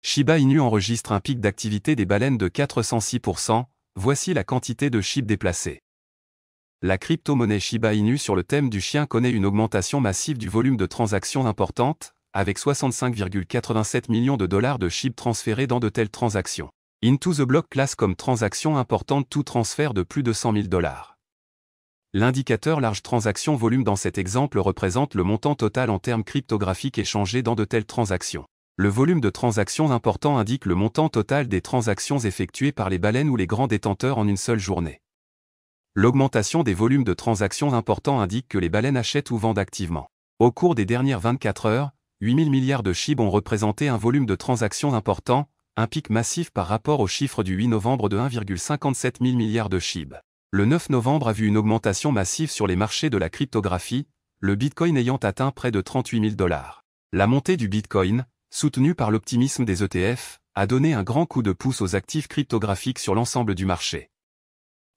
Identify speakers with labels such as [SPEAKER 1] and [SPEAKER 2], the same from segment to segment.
[SPEAKER 1] Shiba Inu enregistre un pic d'activité des baleines de 406%, voici la quantité de SHIB déplacés. La crypto-monnaie Shiba Inu sur le thème du chien connaît une augmentation massive du volume de transactions importante, avec 65,87 millions de dollars de SHIB transférés dans de telles transactions. Into the Block classe comme transaction importante tout transfert de plus de 100 000 dollars. L'indicateur large transaction volume dans cet exemple représente le montant total en termes cryptographiques échangés dans de telles transactions. Le volume de transactions important indique le montant total des transactions effectuées par les baleines ou les grands détenteurs en une seule journée. L'augmentation des volumes de transactions importants indique que les baleines achètent ou vendent activement. Au cours des dernières 24 heures, 8 000 milliards de SHIB ont représenté un volume de transactions important, un pic massif par rapport au chiffre du 8 novembre de 1,57 000 milliards de SHIB. Le 9 novembre a vu une augmentation massive sur les marchés de la cryptographie, le Bitcoin ayant atteint près de 38 000 dollars. La montée du Bitcoin, soutenue par l'optimisme des ETF, a donné un grand coup de pouce aux actifs cryptographiques sur l'ensemble du marché.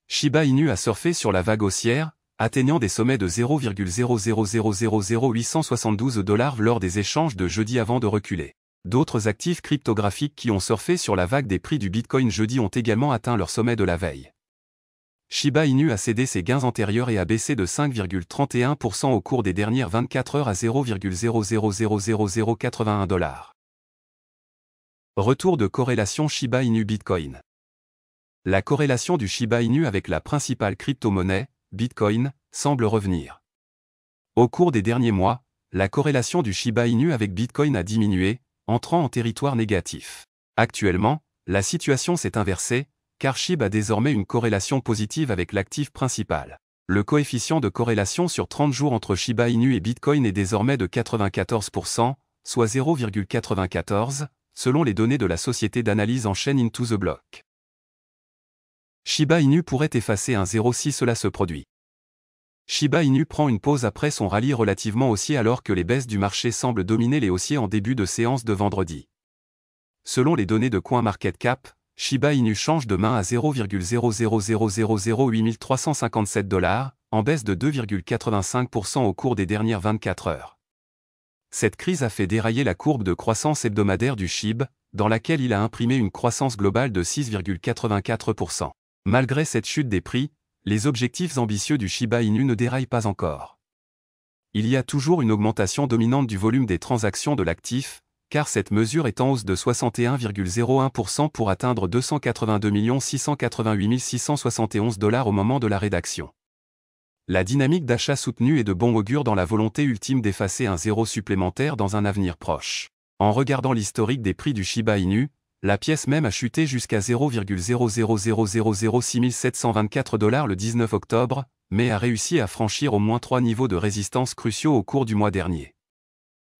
[SPEAKER 1] Shiba Inu a surfé sur la vague haussière, atteignant des sommets de 0,0000872 dollars lors des échanges de jeudi avant de reculer. D'autres actifs cryptographiques qui ont surfé sur la vague des prix du Bitcoin jeudi ont également atteint leur sommet de la veille. Shiba Inu a cédé ses gains antérieurs et a baissé de 5,31% au cours des dernières 24 heures à 0,000081 dollars. Retour de corrélation Shiba Inu Bitcoin. La corrélation du Shiba Inu avec la principale crypto-monnaie, Bitcoin, semble revenir. Au cours des derniers mois, la corrélation du Shiba Inu avec Bitcoin a diminué, entrant en territoire négatif. Actuellement, la situation s'est inversée, car SHIB a désormais une corrélation positive avec l'actif principal. Le coefficient de corrélation sur 30 jours entre Shiba Inu et Bitcoin est désormais de 94%, soit 0,94, selon les données de la société d'analyse en chaîne Into the Block. Shiba Inu pourrait effacer un 0 si cela se produit. Shiba Inu prend une pause après son rallye relativement haussier alors que les baisses du marché semblent dominer les haussiers en début de séance de vendredi. Selon les données de CoinMarketCap, Shiba Inu change de main à 0,00008357 dollars, en baisse de 2,85% au cours des dernières 24 heures. Cette crise a fait dérailler la courbe de croissance hebdomadaire du SHIB, dans laquelle il a imprimé une croissance globale de 6,84%. Malgré cette chute des prix, les objectifs ambitieux du Shiba Inu ne déraillent pas encore. Il y a toujours une augmentation dominante du volume des transactions de l'actif, car cette mesure est en hausse de 61,01% pour atteindre 282 688 671 dollars au moment de la rédaction. La dynamique d'achat soutenue est de bon augure dans la volonté ultime d'effacer un zéro supplémentaire dans un avenir proche. En regardant l'historique des prix du Shiba Inu, la pièce même a chuté jusqu'à 0,000006 724 dollars le 19 octobre, mais a réussi à franchir au moins 3 niveaux de résistance cruciaux au cours du mois dernier.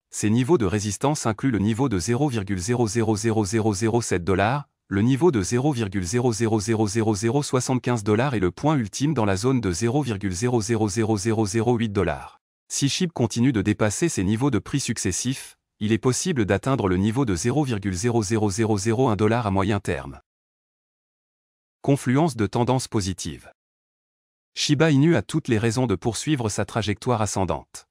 [SPEAKER 1] Ces niveaux de résistance incluent le niveau de 0,000007 dollars, le niveau de 0,000075 dollars et le point ultime dans la zone de 0,000008 dollars. Si SHIB continue de dépasser ces niveaux de prix successifs, il est possible d'atteindre le niveau de 0,00001 dollar à moyen terme. Confluence de tendances positives. Shiba Inu a toutes les raisons de poursuivre sa trajectoire ascendante.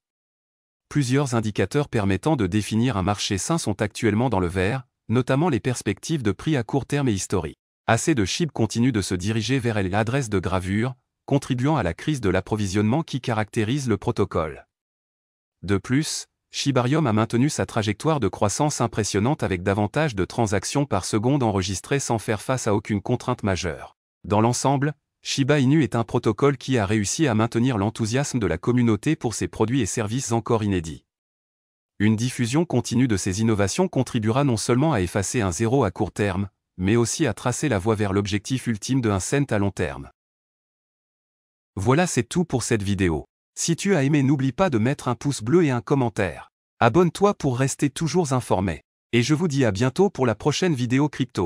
[SPEAKER 1] Plusieurs indicateurs permettant de définir un marché sain sont actuellement dans le vert, notamment les perspectives de prix à court terme et historiques. Assez de SHIB continue de se diriger vers l'adresse de gravure, contribuant à la crise de l'approvisionnement qui caractérise le protocole. De plus, Shibarium a maintenu sa trajectoire de croissance impressionnante avec davantage de transactions par seconde enregistrées sans faire face à aucune contrainte majeure. Dans l'ensemble, Shiba Inu est un protocole qui a réussi à maintenir l'enthousiasme de la communauté pour ses produits et services encore inédits. Une diffusion continue de ces innovations contribuera non seulement à effacer un zéro à court terme, mais aussi à tracer la voie vers l'objectif ultime de 1 cent à long terme. Voilà, c'est tout pour cette vidéo. Si tu as aimé, n'oublie pas de mettre un pouce bleu et un commentaire. Abonne-toi pour rester toujours informé. Et je vous dis à bientôt pour la prochaine vidéo crypto.